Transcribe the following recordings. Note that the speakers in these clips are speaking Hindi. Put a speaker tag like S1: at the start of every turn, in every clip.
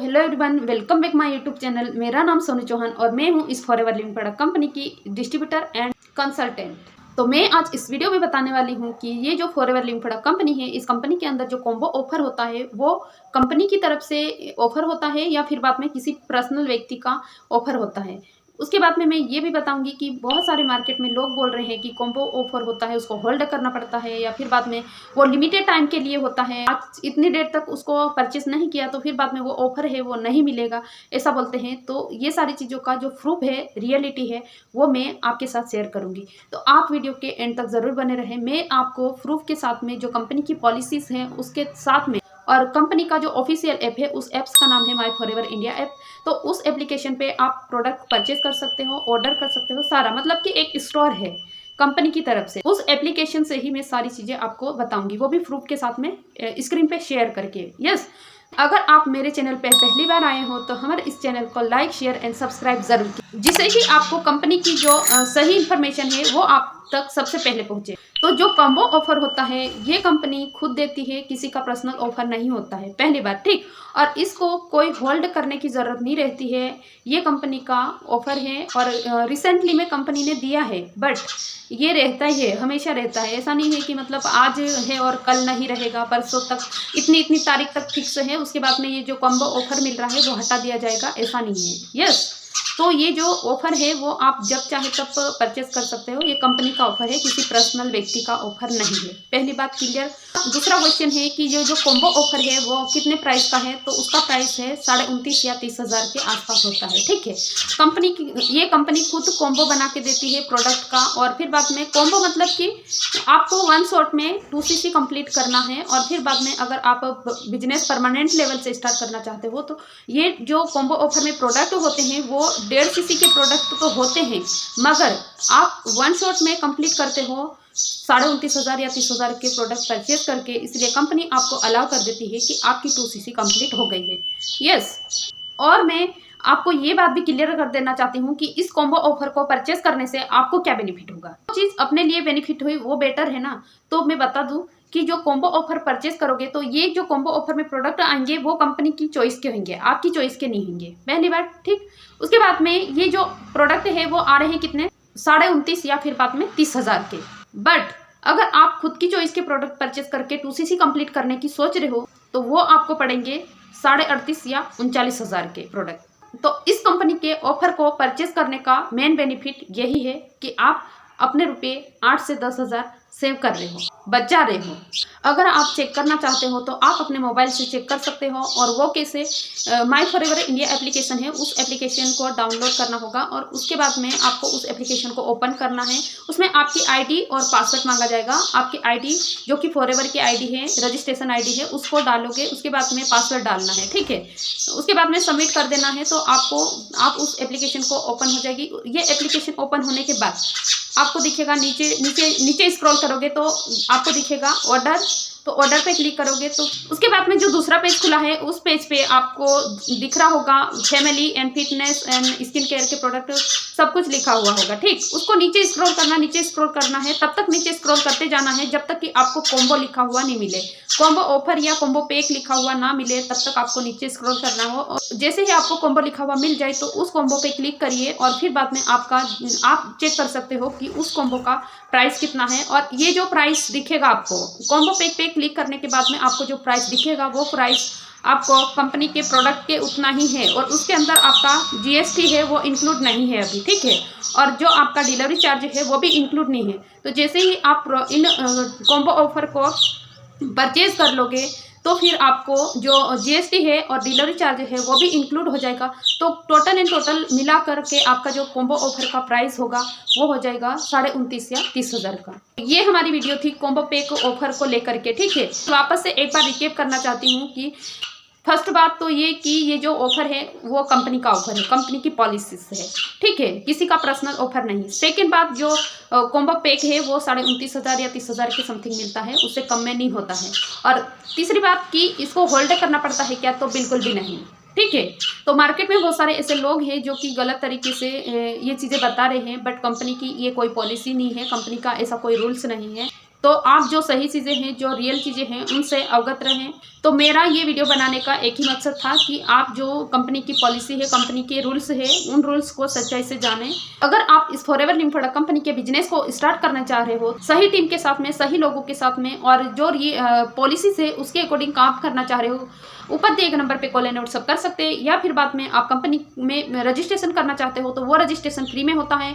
S1: Hello everyone, welcome back my YouTube channel. मेरा नाम सोनू चौहान और मैं हूं इस फॉरएवर लिविंग प्रोडक्ट कंपनी की डिस्ट्रीब्यूटर एंड कंसल्टेंट। तो मैं आज इस वीडियो में बताने वाली हूं कि ये जो फॉरएवर लिविंग प्रोडक्ट कंपनी है, इस कंपनी के अंदर जो कॉम्बो ऑफर होता है वो कंपनी की तरफ से ऑफर होता है या फिर बाद में किसी पर्सनल व्यक्ति का ऑफर होता है। उसके बाद में मैं ये भी बताऊंगी कि बहुत सारे मार्केट में लोग बोल रहे हैं कि कॉम्बो ऑफर होता है, उसको होल्ड करना पड़ता है या फिर बाद में वो लिमिटेड टाइम के लिए होता है, आज इतनी देर तक उसको परचेस नहीं किया तो फिर बाद में वो ऑफर है वो नहीं मिलेगा, ऐसा बोलते हैं। तो ये सारी चीज़ों का जो प्रूफ है, रियलिटी है, वो मैं आपके साथ शेयर करूंगी। तो आप वीडियो के एंड तक ज़रूर बने रहें। मैं आपको प्रूफ के साथ में जो कंपनी की पॉलिसीज़ हैं उसके साथ में और कंपनी का जो ऑफिशियल ऐप है उस ऐप्स का नाम है माई फॉरएवर इंडिया ऐप। तो उस एप्लीकेशन पे आप प्रोडक्ट परचेज कर सकते हो, ऑर्डर कर सकते हो, सारा मतलब कि एक स्टोर है कंपनी की तरफ से। उस एप्लीकेशन से ही मैं सारी चीज़ें आपको बताऊंगी, वो भी प्रूफ के साथ में स्क्रीन पे शेयर करके। यस, अगर आप मेरे चैनल पे पहली बार आए हो तो हमारे इस चैनल को लाइक, शेयर एंड सब्सक्राइब जरूर कीजिए, जिससे कि आपको कंपनी की जो सही इन्फॉर्मेशन है वो आप तक सबसे पहले पहुंचे। तो जो कॉम्बो ऑफर होता है ये कंपनी खुद देती है, किसी का पर्सनल ऑफर नहीं होता है, पहली बात, ठीक। और इसको कोई होल्ड करने की ज़रूरत नहीं रहती है, ये कंपनी का ऑफर है और रिसेंटली में कंपनी ने दिया है, बट ये रहता ही है, हमेशा रहता है। ऐसा नहीं है कि मतलब आज है और कल नहीं रहेगा, परसों तक, इतनी इतनी तारीख तक फिक्स है, उसके बाद में ये जो कॉम्बो ऑफर मिल रहा है वो हटा दिया जाएगा, ऐसा नहीं है। यस, तो ये जो ऑफर है वो आप जब चाहे तब परचेस कर सकते हो। ये कंपनी का ऑफर है, किसी पर्सनल व्यक्ति का ऑफर नहीं है, पहली बात क्लियर। दूसरा क्वेश्चन है कि जो कॉम्बो ऑफर है वो कितने प्राइस का है, तो उसका प्राइस है 29.5 या 30,000 के आसपास होता है, ठीक है। कंपनी की ये कंपनी खुद कॉम्बो बना के देती है प्रोडक्ट का। और फिर बाद में कॉम्बो मतलब कि आपको वन शॉट में 2cc कंप्लीट करना है और फिर बाद में अगर आप बिजनेस परमानेंट लेवल से स्टार्ट करना चाहते हो तो ये जो कॉम्बो ऑफर में प्रोडक्ट होते हैं वो 1.5cc के प्रोडक्ट तो होते हैं, मगर आप वन शॉट में कंप्लीट करते हो 29,500 या 30,000 के प्रोडक्ट परचेज करके, इसलिए कंपनी आपको अलाउ कर देती है कि आपकी 2cc कंप्लीट हो गई है। यस, और मैं आपको ये बात भी क्लियर कर देना चाहती हूँ कि इस कॉम्बो ऑफर को परचेज करने से आपको क्या बेनिफिट होगा। जो चीज़ अपने लिए बेनिफिट हुई वो बेटर है ना। तो मैं बता दूं कि जो कॉम्बो ऑफर परचेज करोगे तो ये जो कॉम्बो ऑफर में प्रोडक्ट आएंगे वो कंपनी की चॉइस के होंगे, आपकी चॉइस के नहीं होंगे, पहली बात, ठीक। उसके बाद में ये जो प्रोडक्ट है वो आ रहे हैं कितने, 29.5 या फिर बाद में 30,000 के। बट अगर आप खुद की चॉइस के प्रोडक्ट परचेज करके 2cc कंप्लीट करने की सोच रहे हो तो वो आपको पड़ेंगे 38.5 या 39,000 के प्रोडक्ट। तो इस कंपनी के ऑफर को परचेज करने का मेन बेनिफिट यही है कि आप अपने रुपए 8 से 10,000 सेव कर रहे हो, बचा रहे हो। अगर आप चेक करना चाहते हो तो आप अपने मोबाइल से चेक कर सकते हो, और वो कैसे, माई फॉरएवर इंडिया एप्लीकेशन है, उस एप्लीकेशन को डाउनलोड करना होगा और उसके बाद में आपको उस एप्लीकेशन को ओपन करना है। उसमें आपकी आईडी और पासवर्ड मांगा जाएगा। आपकी आईडी जो कि फॉरएवर की आईडी है, रजिस्ट्रेशन आईडी है, उसको डालोगे, उसके बाद में पासवर्ड डालना है, ठीक है। उसके बाद में सबमिट कर देना है तो आप उस एप्लीकेशन को ओपन हो जाएगी। ये एप्लीकेशन ओपन होने के बाद आपको दिखेगा, नीचे नीचे नीचे स्क्रॉल करोगे तो आपको दिखेगा ऑर्डर, तो ऑर्डर पे क्लिक करोगे तो उसके बाद में जो दूसरा पेज खुला है उस पेज पे आपको दिख रहा होगा family and fitness and skin care के प्रोडक्ट सब कुछ लिखा हुआ होगा, ठीक। उसको नीचे स्क्रॉल करना, नीचे स्क्रॉल करना है, तब तक नीचे स्क्रॉल करते जाना है जब तक कि आपको कॉम्बो लिखा हुआ नहीं मिले, कॉम्बो ऑफर या कॉम्बो पैक लिखा हुआ ना मिले, तब तक आपको नीचे स्क्रॉल करना हो। और जैसे ही आपको कॉम्बो लिखा हुआ मिल जाए तो उस कॉम्बो पे क्लिक करिए और फिर बाद में आप चेक कर सकते हो कि उस कॉम्बो का प्राइस कितना है। और ये जो प्राइस दिखेगा आपको कॉम्बो पैक पे क्लिक करने के बाद में आपको जो प्राइस दिखेगा वो प्राइस आपको कंपनी के प्रोडक्ट के उतना ही है, और उसके अंदर आपका GST है वो इंक्लूड नहीं है अभी, ठीक है। और जो आपका डिलीवरी चार्ज है वो भी इंक्लूड नहीं है। तो जैसे ही आप इन कॉम्बो ऑफर को परचेज कर लोगे तो फिर आपको जो GST है और डिलीवरी चार्ज है वो भी इंक्लूड हो जाएगा। तो टोटल एंड टोटल मिला करके आपका जो कॉम्बो ऑफर का प्राइस होगा वो हो जाएगा 29.5 या 30,000 का। ये हमारी वीडियो थी कॉम्बो पैक ऑफर को लेकर के, ठीक है। तो वापस से एक बार रिकेप करना चाहती हूँ कि फर्स्ट बात तो ये कि ये जो ऑफर है वो कंपनी का ऑफर है, कंपनी की पॉलिसी से है, ठीक है, किसी का पर्सनल ऑफर नहीं। सेकंड बात, जो कॉम्बो पैक है वो 29,500 या 30,000 के समथिंग मिलता है, उससे कम में नहीं होता है। और तीसरी बात कि इसको होल्ड करना पड़ता है क्या, तो बिल्कुल भी नहीं, ठीक है। तो मार्केट में बहुत सारे ऐसे लोग हैं जो कि गलत तरीके से ये चीज़ें बता रहे हैं, बट कंपनी की ये कोई पॉलिसी नहीं है, कंपनी का ऐसा कोई रूल्स नहीं है। तो आप जो सही चीज़ें हैं, जो रियल चीज़ें हैं, उनसे अवगत रहें। तो मेरा ये वीडियो बनाने का एक ही मकसद था कि आप जो कंपनी की पॉलिसी है, कंपनी के रूल्स है, उन रूल्स को सच्चाई से जानें। अगर आप इस फॉरएवर लिविंग प्रोडक्ट कंपनी के बिजनेस को स्टार्ट करना चाह रहे हो, सही टीम के साथ में, सही लोगों के साथ में, और जो पॉलिसी है उसके अकॉर्डिंग काम करना चाह रहे हो, ऊपर दिए गए नंबर पे कॉल एंड व्हाट्सएप कर सकते हैं। या फिर बाद में आप कंपनी में रजिस्ट्रेशन करना चाहते हो तो वो रजिस्ट्रेशन फ्री में होता है।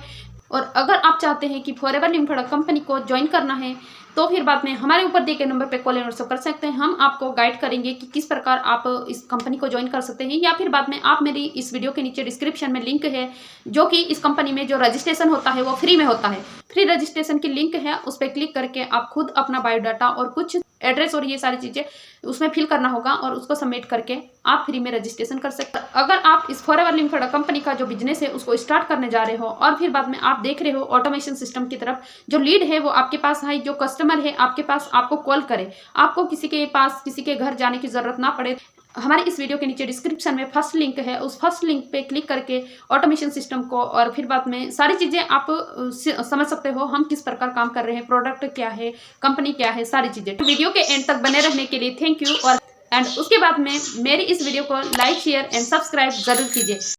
S1: और अगर आप चाहते हैं कि फॉरएवर लिविंग प्रोडक्ट कंपनी को ज्वाइन करना है तो फिर बाद में हमारे ऊपर दिए गए नंबर पे कॉल एंड व्हाट्सएप कर सकते हैं। हम आपको गाइड करेंगे कि किस प्रकार आप इस कंपनी को ज्वाइन कर सकते हैं। या फिर बाद में आप मेरी इस वीडियो के नीचे डिस्क्रिप्शन में लिंक है, जो कि इस कंपनी में जो रजिस्ट्रेशन होता है वो फ्री में होता है। फ्री रजिस्ट्रेशन की लिंक है, उस पर क्लिक करके आप खुद अपना बायोडाटा और कुछ एड्रेस और ये सारी चीज़ें उसमें फिल करना होगा और उसको सबमिट करके आप फ्री में रजिस्ट्रेशन कर सकते हैं। अगर आप इस फॉरएवर लिविंग प्रोडक्ट कंपनी का जो बिजनेस है उसको स्टार्ट करने जा रहे हो और फिर बाद में आप देख रहे हो ऑटोमेशन सिस्टम की तरफ जो लीड है वो आपके पास है, जो कस्टमर है आपके पास आपको कॉल करे, आपको किसी के पास किसी के घर जाने की जरूरत ना पड़े, हमारे इस वीडियो के नीचे डिस्क्रिप्शन में फर्स्ट लिंक है, उस फर्स्ट लिंक पे क्लिक करके ऑटोमेशन सिस्टम को और फिर बाद में सारी चीज़ें आप समझ सकते हो, हम किस प्रकार काम कर रहे हैं, प्रोडक्ट क्या है, कंपनी क्या है, सारी चीज़ें। वीडियो के एंड तक बने रहने के लिए थैंक यू। और उसके बाद में मेरी इस वीडियो को लाइक, शेयर एंड सब्सक्राइब जरूर कीजिए।